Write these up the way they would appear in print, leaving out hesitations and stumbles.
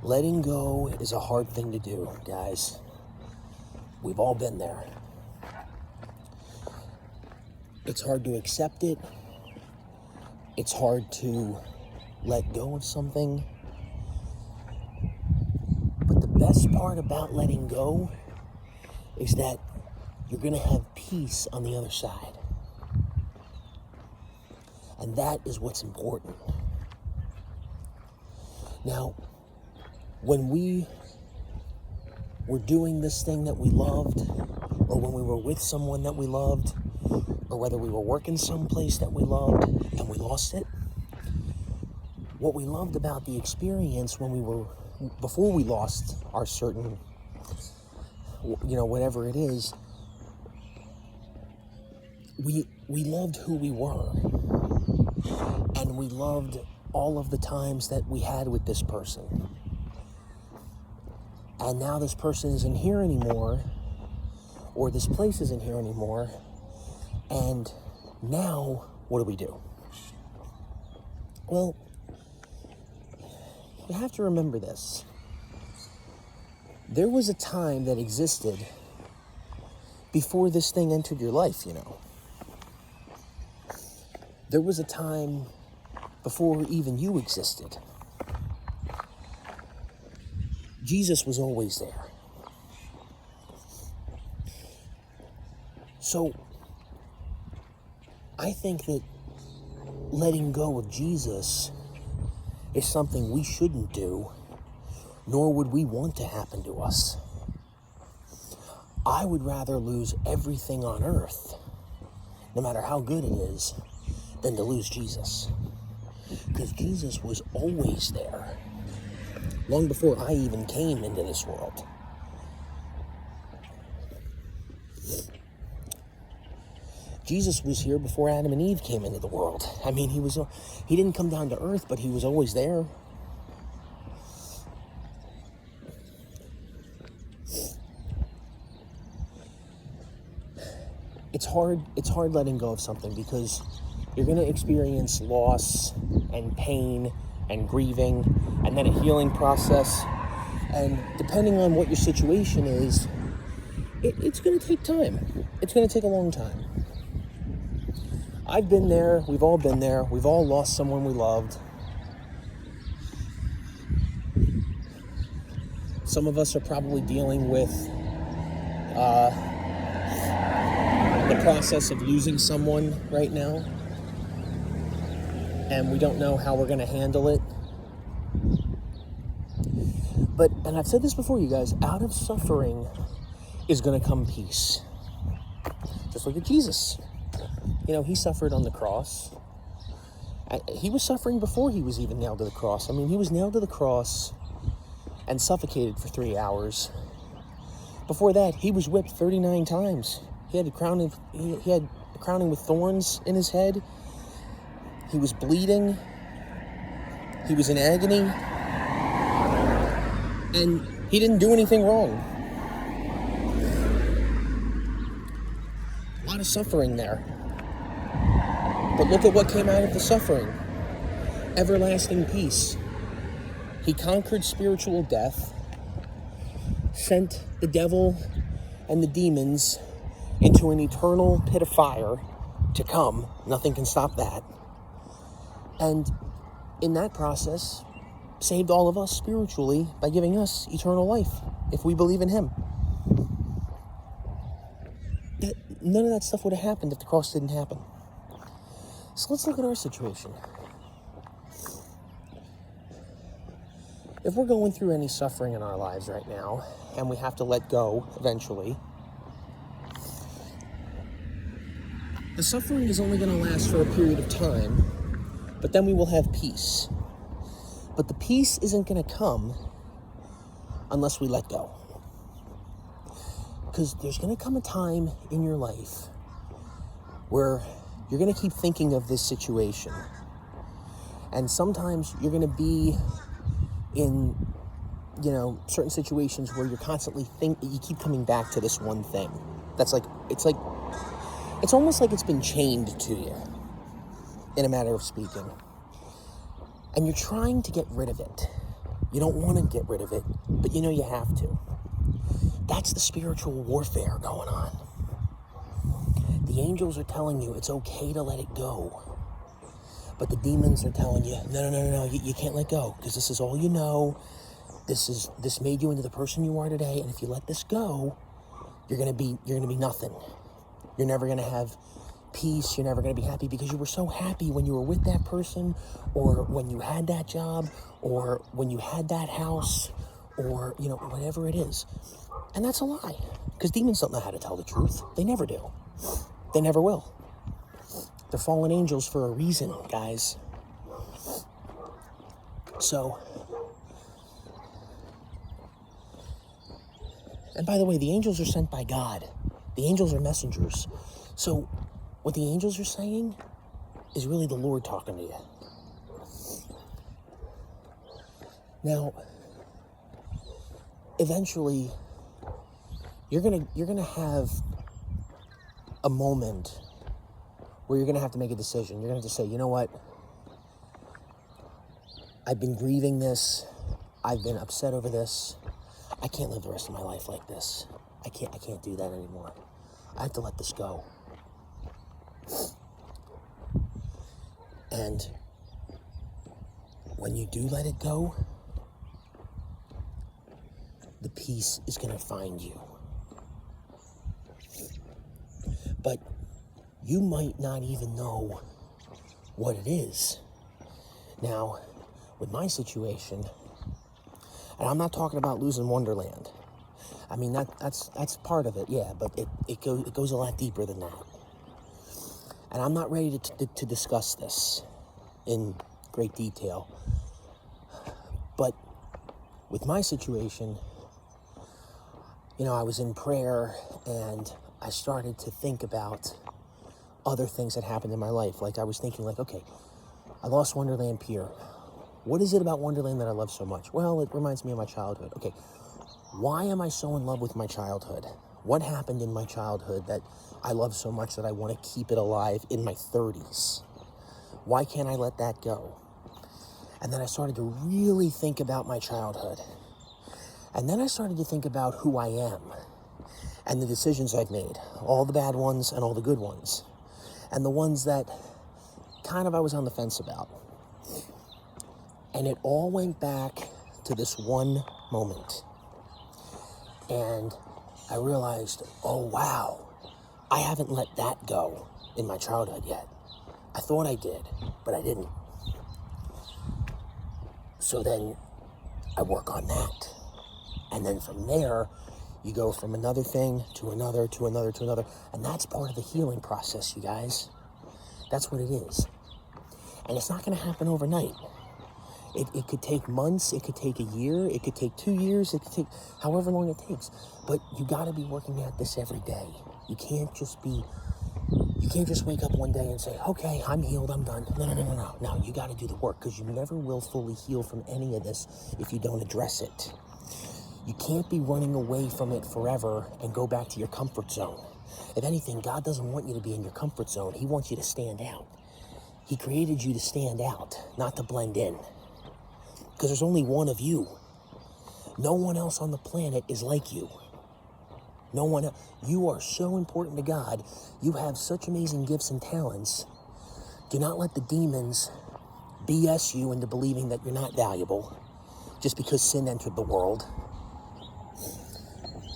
Letting go is a hard thing to do, guys. We've all been there. It's hard to accept it. It's hard to let go of something. But the best part about letting go is that you're going to have peace on the other side. And that is what's important. Now, when we were doing this thing that we loved, or when we were with someone that we loved, or whether we were working someplace that we loved and we lost it, what we loved about the experience before we lost our certain, whatever it is, we loved who we were. And we loved all of the times that we had with this person. And now this person isn't here anymore, or this place isn't here anymore, and now what do? Well, you have to remember this. There was a time that existed before this thing entered your life, There was a time before even you existed. Jesus was always there. So, I think that letting go of Jesus is something we shouldn't do, nor would we want to happen to us. I would rather lose everything on earth, no matter how good it is, than to lose Jesus. Because Jesus was always there, long before I even came into this world. Jesus was here before Adam and Eve came into the world. I mean, he didn't come down to earth, but he was always there. It's hard letting go of something because you're going to experience loss and pain and grieving and then a healing process. And depending on what your situation is, it's going to take time. It's going to take a long time. I've been there. We've all been there. We've all lost someone we loved. Some of us are probably dealing with the process of losing someone right now, and we don't know how we're going to handle it. And I've said this before, you guys, out of suffering is going to come peace. Just look at Jesus. He suffered on the cross. He was suffering before he was even nailed to the cross. I mean, he was nailed to the cross and suffocated for 3 hours. Before that, he was whipped 39 times. He had a crowning with thorns in his head. He was bleeding. He was in agony. And he didn't do anything wrong. A lot of suffering there. But look at what came out of the suffering. Everlasting peace. He conquered spiritual death, sent the devil and the demons into an eternal pit of fire to come. Nothing can stop that. And in that process, saved all of us spiritually by giving us eternal life, if we believe in him. None of that stuff would have happened if the cross didn't happen. So let's look at our situation. If we're going through any suffering in our lives right now, and we have to let go eventually, the suffering is only going to last for a period of time, but then we will have peace. But the peace isn't going to come unless we let go. Because there's going to come a time in your life where you're going to keep thinking of this situation. And sometimes you're going to be in, certain situations where you're constantly you keep coming back to this one thing. It's almost like it's been chained to you, in a matter of speaking. And you're trying to get rid of it. You don't want to get rid of it, but you know you have to. That's the spiritual warfare going on. The angels are telling you it's okay to let it go. But the demons are telling you, no, you can't let go, because this is all you know. This made you into the person you are today, and if you let this go, you're gonna be nothing. You're never gonna have peace. You're never gonna be happy, because you were so happy when you were with that person, or when you had that job, or when you had that house, or whatever it is. And that's a lie, because demons don't know how to tell the truth. They never do. They never will. They're fallen angels for a reason, guys. So, and by the way, the angels are sent by God. The angels are messengers. So, what the angels are saying is really the Lord talking to you. Now, eventually, you're gonna have a moment where you're gonna have to make a decision. You're gonna have to say, you know what? I've been grieving this. I've been upset over this. I can't live the rest of my life like this. I can't do that anymore. I have to let this go. And when you do let it go, the peace is gonna find you. But you might not even know what it is. Now, with my situation, and I'm not talking about losing Wonderland. I mean, that's part of it, yeah, but it goes a lot deeper than that. And I'm not ready to discuss this in great detail. But with my situation, I was in prayer, and I started to think about other things that happened in my life. Like, I was thinking, okay, I lost Wonderland Pier. What is it about Wonderland that I love so much? Well, it reminds me of my childhood. Okay, why am I so in love with my childhood? What happened in my childhood that I love so much that I want to keep it alive in my 30s? Why can't I let that go? And then I started to really think about my childhood. And then I started to think about who I am and the decisions I've made, all the bad ones and all the good ones, and the ones that kind of I was on the fence about. And it all went back to this one moment. And I realized, oh wow, I haven't let that go in my childhood yet. I thought I did, but I didn't. So then I work on that. And then from there, you go from another thing to another, to another, to another. And that's part of the healing process, you guys. That's what it is. And it's not going to happen overnight. It could take months, it could take a year, it could take 2 years, it could take however long it takes. But you got to be working at this every day. You can't just wake up one day and say, okay, I'm healed, I'm done. No. No, you got to do the work, because you never will fully heal from any of this if you don't address it. You can't be running away from it forever and go back to your comfort zone. If anything, God doesn't want you to be in your comfort zone. He wants you to stand out. He created you to stand out, not to blend in. Because there's only one of you. No one else on the planet is like you. No one else. You are so important to God. You have such amazing gifts and talents. Do not let the demons BS you into believing that you're not valuable just because sin entered the world.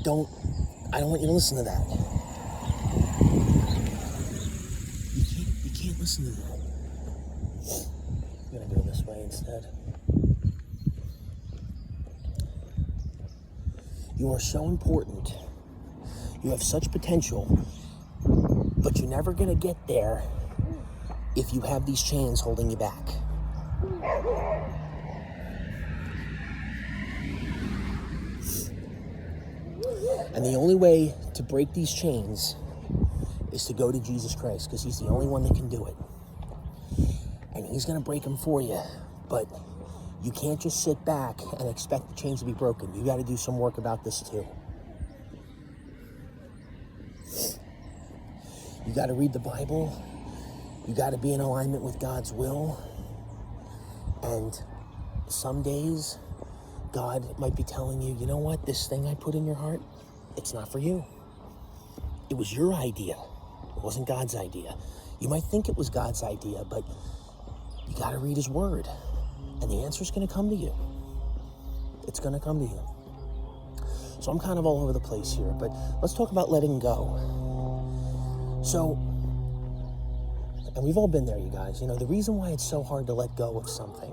I don't want you to listen to that. You can't listen to that. I'm gonna go this way instead. You are so important. You have such potential, but you're never gonna get there if you have these chains holding you back. And the only way to break these chains is to go to Jesus Christ, because he's the only one that can do it. And he's going to break them for you. But you can't just sit back and expect the chains to be broken. You got to do some work about this too. You got to read the Bible. You got to be in alignment with God's will. And some days God might be telling you, you know what, this thing I put in your heart, it's not for you. It was your idea. It wasn't God's idea. You might think it was God's idea, but you got to read his word. And the answer's going to come to you. It's going to come to you. So I'm kind of all over the place here, but let's talk about letting go. So, and we've all been there, you guys. The reason why it's so hard to let go of something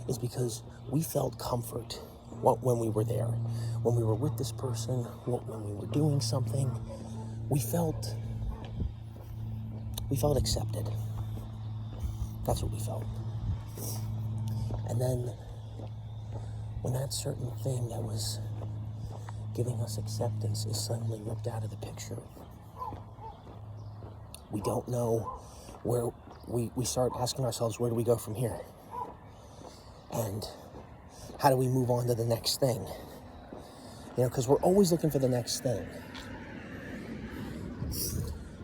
is because we felt comfort when we were there. When we were with this person, when we were doing something, we felt accepted. That's what we felt. And then when that certain thing that was giving us acceptance is suddenly ripped out of the picture, we don't know where we start asking ourselves, where do we go from here? And how do we move on to the next thing? Because we're always looking for the next thing.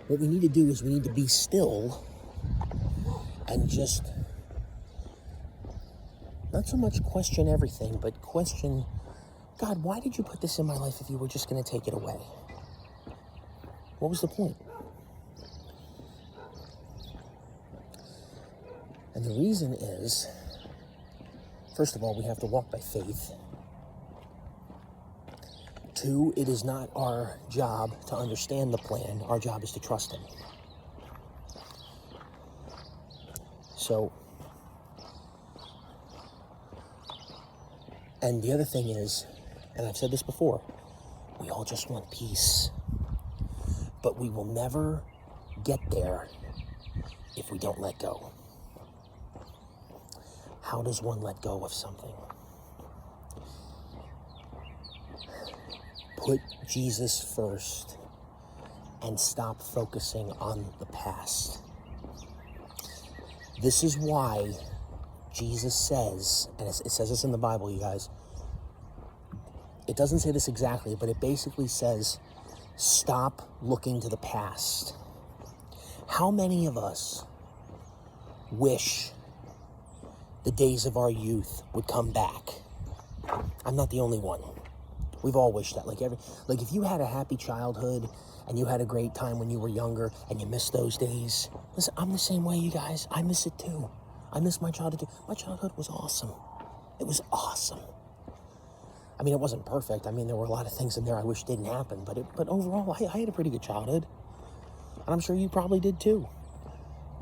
What we need to do is we need to be still and just not so much question everything, but question, God, why did you put this in my life if you were just going to take it away? What was the point? And the reason is, first of all, we have to walk by faith. 2, it is not our job to understand the plan. Our job is to trust him. So, and the other thing is, and I've said this before, we all just want peace. But we will never get there if we don't let go. How does one let go of something? Put Jesus first and stop focusing on the past. This is why Jesus says, and it says this in the Bible, you guys. It doesn't say this exactly, but it basically says, stop looking to the past. How many of us wish the days of our youth would come back? I'm not the only one. We've all wished that. Like if you had a happy childhood and you had a great time when you were younger and you miss those days, listen, I'm the same way, you guys. I miss it too. I miss my childhood too. My childhood was awesome. It was awesome. I mean, it wasn't perfect. I mean, there were a lot of things in there I wish didn't happen, but overall, I had a pretty good childhood. And I'm sure you probably did too.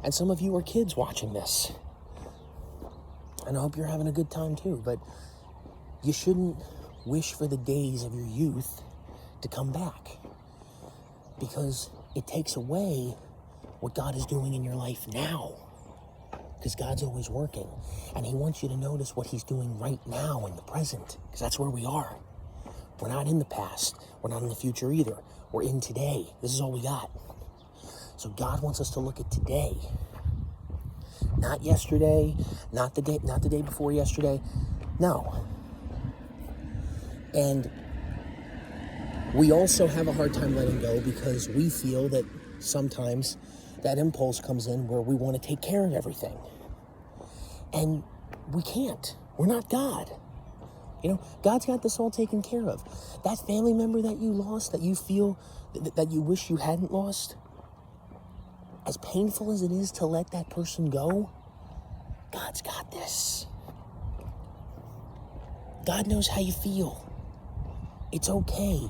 And some of you are kids watching this. And I hope you're having a good time too, but you shouldn't wish for the days of your youth to come back, because it takes away what God is doing in your life now, because God's always working, and he wants you to notice what he's doing right now in the present, because that's where we are. We're not in the past. We're not in the future either. We're in today. This is all we got. So God wants us to look at today, not yesterday, not the day before yesterday. No. And we also have a hard time letting go because we feel that sometimes that impulse comes in where we want to take care of everything. And we can't. We're not God. God's got this all taken care of. That family member that you lost, that you feel, that you wish you hadn't lost, as painful as it is to let that person go, God's got this. God knows how you feel. It's okay.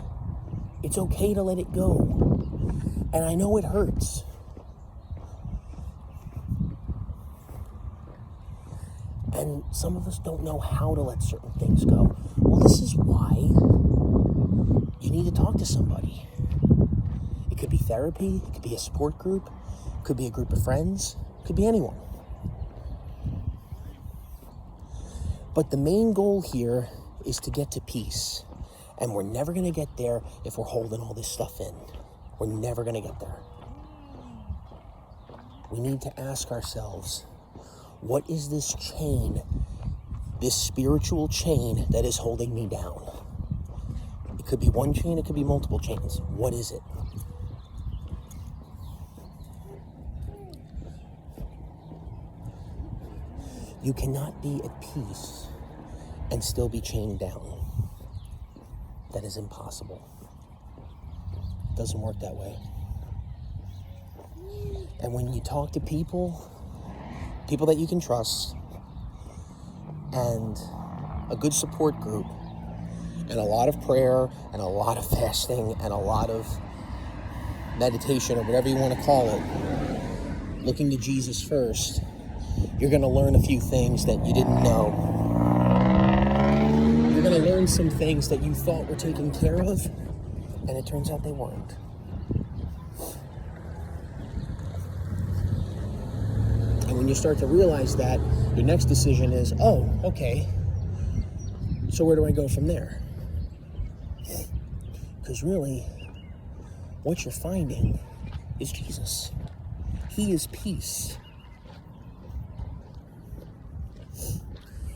It's okay to let it go. And I know it hurts. And some of us don't know how to let certain things go. Well, this is why you need to talk to somebody. It could be therapy, it could be a support group, it could be a group of friends, it could be anyone. But the main goal here is to get to peace. And we're never going to get there if we're holding all this stuff in. We're never going to get there. We need to ask ourselves, what is this chain, this spiritual chain that is holding me down? It could be one chain, it could be multiple chains. What is it? You cannot be at peace and still be chained down. That is impossible. It doesn't work that way. And when you talk to people that you can trust, and a good support group, and a lot of prayer, and a lot of fasting, and a lot of meditation, or whatever you want to call it, looking to Jesus first, you're going to learn a few things that you didn't know. You're going to learn some things that you thought were taken care of, and it turns out they weren't. And when you start to realize that, your next decision is, oh, okay, so where do I go from there? Because really, what you're finding is Jesus. He is peace.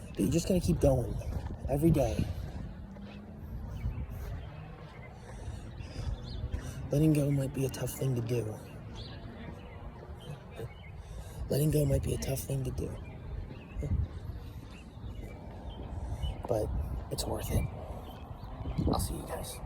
But you just gotta keep going every day. Letting go might be a tough thing to do. Letting go might be a tough thing to do. But it's worth it. I'll see you guys.